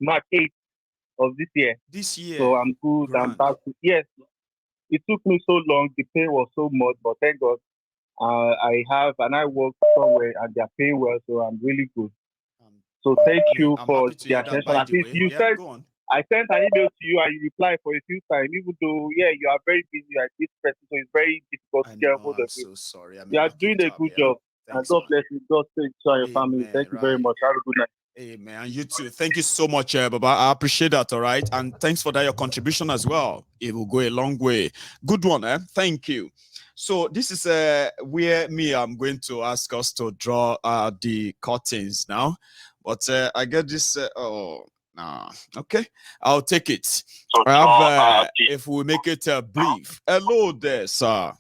Speaker 8: March 8th of this year. So I'm good. I'm back. Yes. It took me so long. The pain was so much, but thank God I work somewhere and they're paying well, so I'm really good. So thank you for the attention. At least you said I sent an email to you and you replied for a few times, even though you are very busy at this person, so it's very difficult to get hold of you.
Speaker 1: I'm so sorry.
Speaker 8: You are doing a good job. Thanks, and God bless you. God take care of your family. Thank you very much. Have a good night.
Speaker 1: Amen. You too. Thank you so much, Baba. I appreciate that. All right. And thanks for that, your contribution as well. It will go a long way. Good one, Thank you. So this is where I'm going to ask us to draw the curtains now. But I get this. Oh, nah. Okay, I'll take it. I have, if we make it brief. Hello there, sir.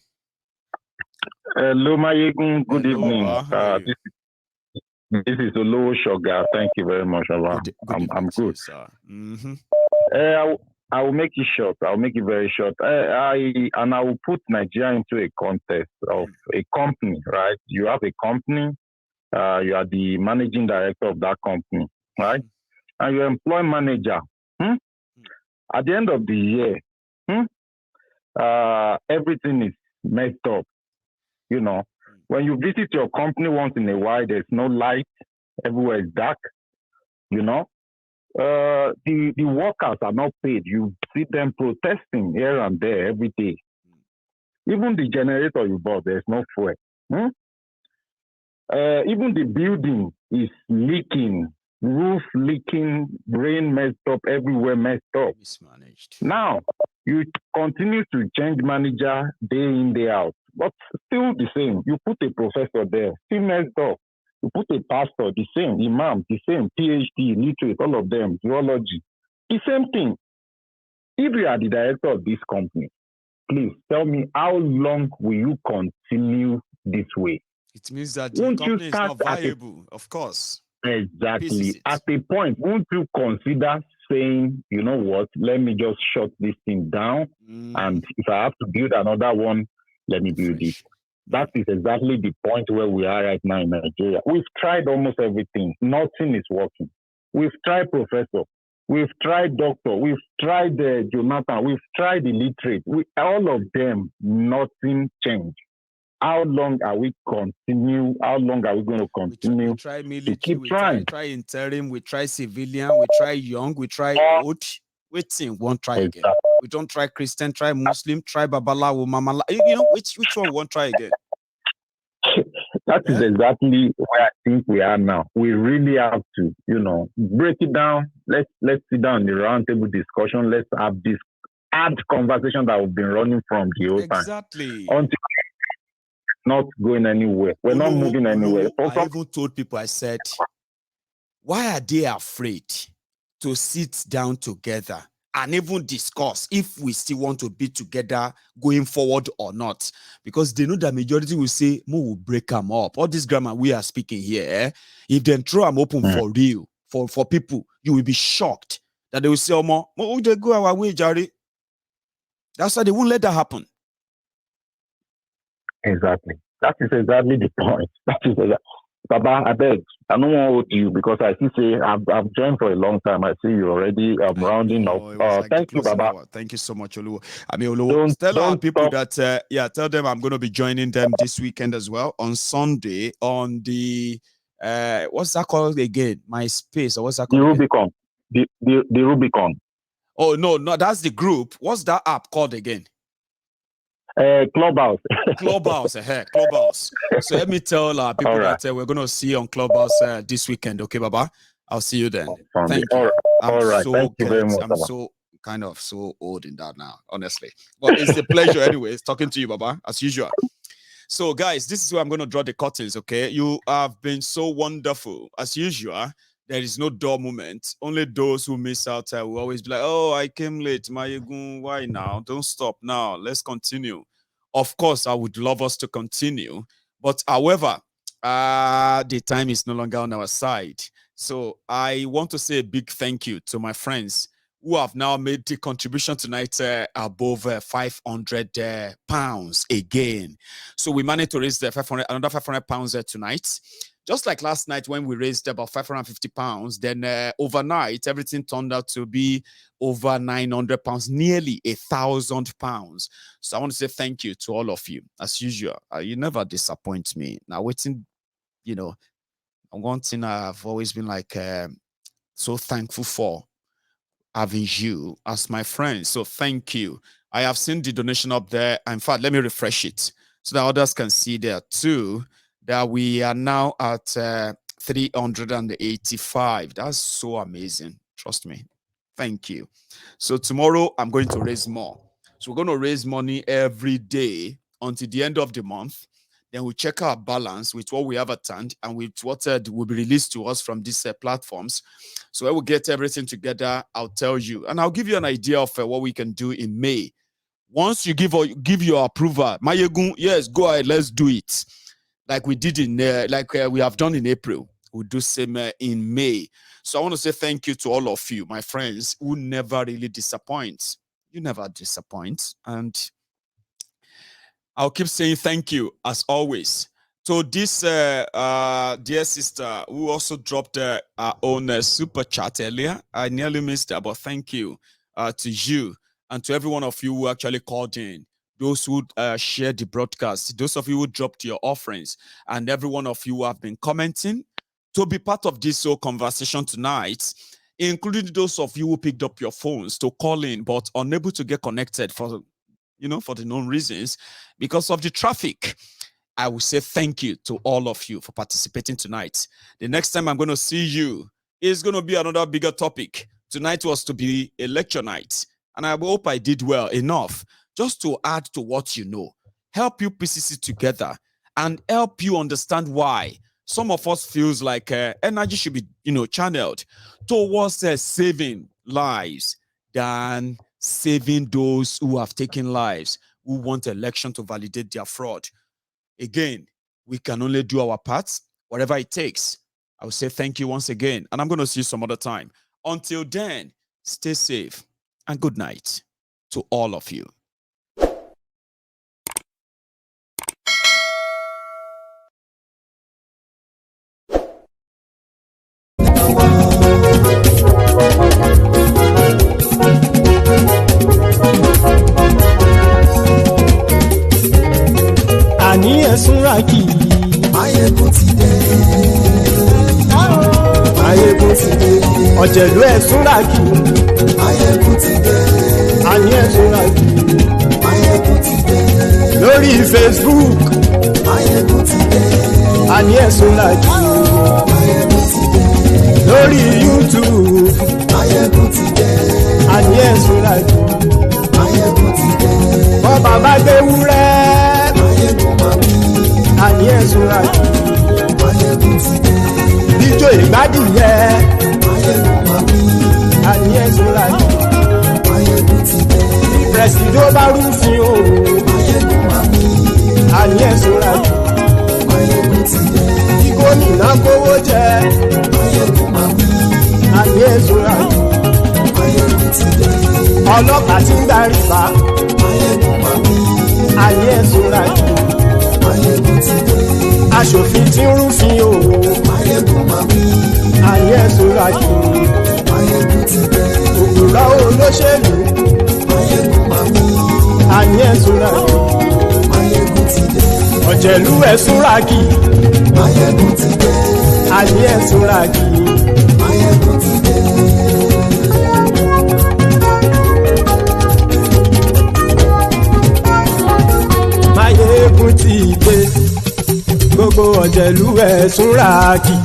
Speaker 9: Hello, Mayegun. Good evening. This is Olowo Shoga. Thank you very much, Allah. I'm good.
Speaker 1: Sir.
Speaker 9: I will make it short. I'll make it very short. I will put Nigeria into a context of a company, right? You have a company. You are the managing director of that company, right? And you employ manager. At the end of the year, everything is messed up. You know, when you visit your company once in a while, there's no light. Everywhere is dark. You know, the workers are not paid. You see them protesting here and there every day. Even the generator you bought, there's no fuel. Even the building is leaking, roof leaking, rain messed up, everywhere messed up.
Speaker 1: Mismanaged.
Speaker 9: Now, you continue to change manager day in, day out, but still the same. You put a professor there, still messed up. You put a pastor, the same, imam, the same, PhD, literate, all of them, theology, the same thing. If you are the director of this company, please tell me, how long will you continue this way?
Speaker 1: It means that the company is not viable, of course.
Speaker 9: Exactly. At a point, won't you consider saying, you know what, let me just shut this thing down, and if I have to build another one, let me build it. That is exactly the point where we are right now in Nigeria. We've tried almost everything. Nothing is working. We've tried professor. We've tried doctor. We've tried Jonathan. We've tried illiterate. All of them, nothing changed. How long are we continue? How long are we going to continue?
Speaker 1: We try military, we try interim, we try civilian, we try young, we try old. Waiting, won't try again. We don't try Christian, try Muslim, try Babalawo, Mamala. You know, which one won't try again?
Speaker 9: That is exactly where I think we are now. We really have to, you know, break it down. Let's sit down in the round table discussion. Let's have this hard conversation that we've been running from the whole time.
Speaker 1: Exactly.
Speaker 9: Until not going anywhere. We're not moving anywhere.
Speaker 1: I even told people, I said, why are they afraid to sit down together and even discuss if we still want to be together going forward or not? Because they know that majority will say, Mo will break them up. All this grammar we are speaking here, if they throw them open for real, for people, you will be shocked that they will say, Mo, they go our way, Jerry. That's why they won't let that happen.
Speaker 9: Exactly. That is exactly the point. That is exactly. Baba, I beg. I don't want to you because I see say I've joined for a long time. I see you already rounding up. Like thank you, Baba.
Speaker 1: Hour. Thank you so much, Oluwo. I mean, Oluwo, tell our people that tell them I'm going to be joining them this weekend as well on Sunday on the what's that called again? My space or what's that called?
Speaker 9: The Rubicon. The Rubicon.
Speaker 1: Oh no, that's the group. What's that app called again?
Speaker 9: Clubhouse.
Speaker 1: Clubhouse. So let me tell people that we're going to see you on Clubhouse this weekend. Okay, Baba? I'll see you then. Thank you.
Speaker 9: All right. Thank you very much.
Speaker 1: I'm so old in that now, honestly. But it's a pleasure anyways, talking to you, Baba, as usual. So guys, this is where I'm going to draw the curtains, okay? You have been so wonderful. As usual, there is no dull moment. Only those who miss out will always be like, oh, I came late. Mayegun, why now? Don't stop now. Let's continue. Of course, I would love us to continue. But however, the time is no longer on our side. So I want to say a big thank you to my friends who have now made the contribution tonight above 500 pounds again. So we managed to raise another 500 pounds tonight. Just like last night when we raised about 550 pounds, then overnight, everything turned out to be over 900 pounds, nearly 1,000 pounds. So I want to say thank you to all of you. As usual, you never disappoint me. Now, waiting, you know, one thing I've always been like so thankful for having you as my friend. So thank you. I have seen the donation up there. In fact, let me refresh it so that others can see there too, that we are now at 385. That's so amazing. Trust me. Thank you. So tomorrow I'm going to raise more. So we're going to raise money every day until the end of the month. Then we check our balance with what we have at hand and with what will be released to us from these platforms. So I will get everything together. I'll tell you, and I'll give you an idea of what we can do in May. Once you give your approval, Mayegun, yes, go ahead, let's do it. Like we did we have done in April. We'll do same in May. So I want to say thank you to all of you, my friends, who never really disappoint. You never disappoint. And I'll keep saying thank you as always. So this dear sister who also dropped her own super chat earlier, I nearly missed her, but thank you to you and to every one of you who actually called in, those who shared the broadcast, those of you who dropped your offerings, and every one of you who have been commenting to be part of this whole conversation tonight, including those of you who picked up your phones to call in but unable to get connected for the known reasons because of the traffic. I will say thank you to all of you for participating tonight. The next time I'm going to see you is going to be another bigger topic. Tonight was to be a lecture night, and I hope I did well enough just to add to what you know, help you piece it together, and help you understand why some of us feels like energy should be, channeled towards saving lives than saving those who have taken lives, who want election to validate their fraud. Again, we can only do our parts, whatever it takes. I will say thank you once again, and I'm going to see you some other time. Until then, stay safe and good night to all of you.
Speaker 6: Àní ẹ̀sùnra kì í.
Speaker 5: Máyégún ti dé.
Speaker 6: Máyégún ti dé. Ọ̀jẹ̀lú ẹ̀sùnra kì í.
Speaker 5: Máyégún ti dé.
Speaker 6: Àní ẹ̀sùnra kì í.
Speaker 5: Máyégún ti dé.
Speaker 6: Lórí Facebook.
Speaker 5: Máyégún ti dé.
Speaker 6: Àní ẹ̀sùnra kì í.
Speaker 5: Máyégún ti dé.
Speaker 6: Lórí YouTube.
Speaker 5: Máyégún ti dé.
Speaker 6: Àní ẹ̀sùnra kì í.
Speaker 5: Máyégún ti dé.
Speaker 6: Bọ́ba bá gbé wúrẹ́. Àní ẹ̀sùnra kì í.
Speaker 5: Máyégún ti dé.
Speaker 6: Ijó ìgbádìyẹ.
Speaker 5: Máyégún máa wí.
Speaker 6: Àní ẹ̀sùnra kì í.
Speaker 5: Máyégún ti dé.
Speaker 6: Pẹ̀sìdó bá rúfin o.
Speaker 5: Máyégún máa wí.
Speaker 6: Àní ẹ̀sùnra kì í.
Speaker 5: Máyégún ti dé.
Speaker 6: Kí gómìnà kówó jẹ.
Speaker 5: Máyégún máa wí.
Speaker 6: Àní ẹ̀sùnra kì í.
Speaker 5: Máyégún ti dé.
Speaker 6: Ọlọ́pàá tí ń darí bá.
Speaker 5: Máyégún máa wí.
Speaker 6: Àní ẹ̀sùnra kì í.
Speaker 5: Máyégún ti dé.
Speaker 6: Aṣòfin tí ń rúfin o.
Speaker 5: Máyégún máa wí.
Speaker 6: Àní ẹ̀sùnra kì í.
Speaker 5: Máyégún ti dé.
Speaker 6: Òkúra olóṣèlú.
Speaker 5: Máyégún máa wí.
Speaker 6: Àní ẹ̀sùnra kì í.
Speaker 5: Máyégún ti dé.
Speaker 6: Ọ̀jẹ̀lú ẹ̀sùnra kì í.
Speaker 5: Máyégún ti dé.
Speaker 6: Àní ẹ̀sùnra kì í.
Speaker 5: Máyégún ti dé.
Speaker 6: Máyégún ti dé. Gbogbo ọ̀jẹ̀lú ẹ̀sùnra kì í.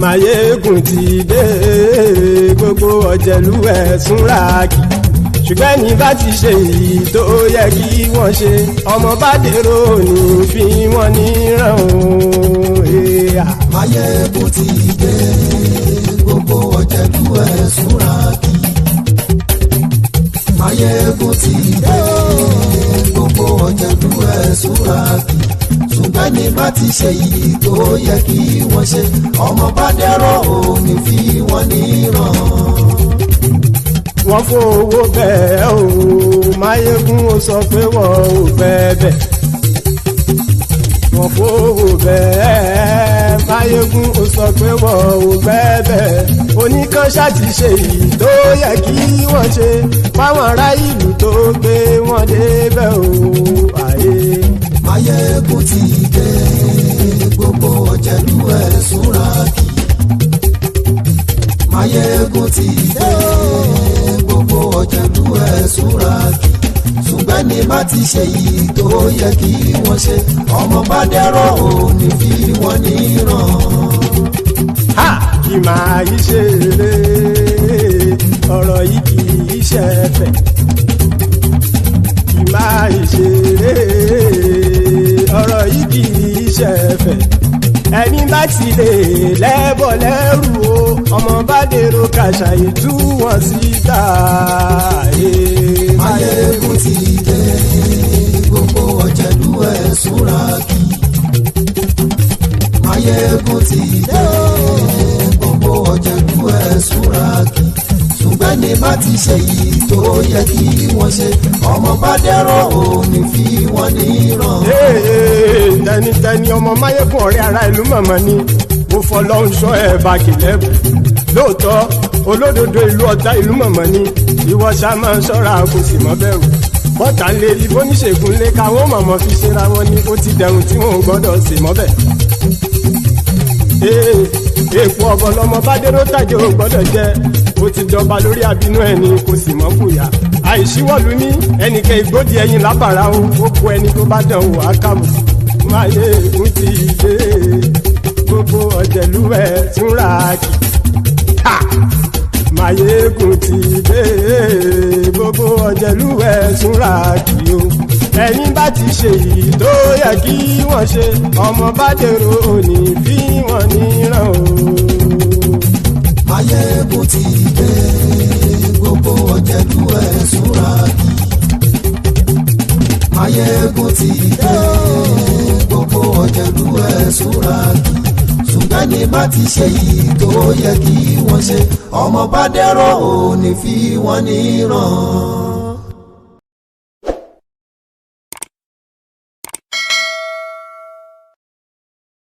Speaker 6: Máyégún ti dé. Gbogbo ọ̀jẹ̀lú ẹ̀sùnra kì í. Ṣùgbọ́n ní bá ti ṣe èyí tó yẹ kí wọ́n ṣe, ọmọ bá dèrò ní fi wọ́n níran o.
Speaker 5: Máyégún ti dé. Gbogbo ọ̀jẹ̀lú ẹ̀sùnra kì í. Máyégún ti dé. Gbogbo ọ̀jẹ̀lú ẹ̀sùnra kì í. Ṣùgbọ́n ní bá ti ṣe èyí tó yẹ kí wọ́n ṣe, ọmọ bá dèrò ní fi wọ́n níran.
Speaker 6: Wọ́n fowó bẹ́ẹ̀ o, Máyégún ó sọ pé wọ́n ò bẹ́ẹ̀. Wọ́n fowó bẹ́ẹ̀, Máyégún ó sọ pé wọ́n ò bẹ́ẹ̀. Oníkan ṣáàtì ṣe èyí tó yẹ kí wọ́n ṣe, fáwọn ará ìlú tó gbé wọn débẹ̀ o.
Speaker 5: Máyégún ti dé. Gbogbo ọ̀jẹ̀lú ẹ̀sùnra kì í. Máyégún ti dé. Gbogbo ọ̀jẹ̀lú ẹ̀sùnra kì í. Ṣùgbọ́n ní bá ti ṣe yìí tó yẹ kí wọ́n ṣe, ọmọ bá dẹ́rọ̀ ò ní fi wọ́n níran.
Speaker 6: Kì máa yí ṣe eré, ọ̀rọ̀ yìí kì í ṣe ẹ̀fẹ̀. Kì máa yí ṣe ẹni bá ti lè lẹ́bọ̀ lẹ́rù o ọmọ bá dèrò kàṣàyè tú wọn síta.
Speaker 5: Máyégún ti dé gbogbo ọ̀jẹ̀lú ẹ̀ súnra kí. Máyégún ti dé gbogbo ọ̀jẹ̀lú ẹ̀ súnra kí. ṣùgbọ́n ní bá ti ṣe yìí tó yẹ kí wọ́n ṣe ọmọ bá dẹ́rọ̀ ò ní fi wọ́n níran.
Speaker 6: tẹnitẹni ọmọ Máyégún ọ̀rẹ́ ara ìlú mọ̀mọ́ ni mo fọlọ́run sọ ẹ̀ bá kìlẹ́bù lóòótọ́ olódodo ìlú Ọ̀tà ìlú mọ̀mọ́ ni ìwọ ṣá máa ń ṣọ́ra kò sì mọ́ bẹ̀rù bọ́tà ń lè rí bóníṣègùn lé káwọn mọ̀mọ́ fi ṣera wọn ni ó ti dẹrùn tí wọn ò gbọ́dọ̀ sì mọ́ bẹ̀. èèpo ọ̀bọ lọmọ bá dérò tàjẹ́ ò gbọ́dọ̀ jẹ́ ó ti jọba lórí àbínú ẹni kò sì mọ́ fòyà àìsíwọ́lu ní ẹnìkẹ́ ìgbódì ẹyin lábàrá o ó kó ẹni tó bá dán o àkàmù. Máyégún ti dé gbogbo ọ̀jẹ̀lú ẹ̀ túnra kì. Máyégún ti dé gbogbo ọ̀jẹ̀lú ẹ̀ túnra kì o. ẹ̀yin bá ti ṣe yìí tó yẹ kí wọ́n ṣe ọmọ bá dèrò òní fi wọ́n níran o.
Speaker 5: Máyégún ti dé gbogbo ọ̀jẹ̀lú ẹ̀ súnra kí. Máyégún ti dé gbogbo ọ̀jẹ̀lú ẹ̀ súnra kí. ṣùgbọ́n ní bá ti ṣe yìí tó yẹ kí wọ́n ṣe ọmọ bá dẹ́rọ̀ ò ní fi wọ́n níran.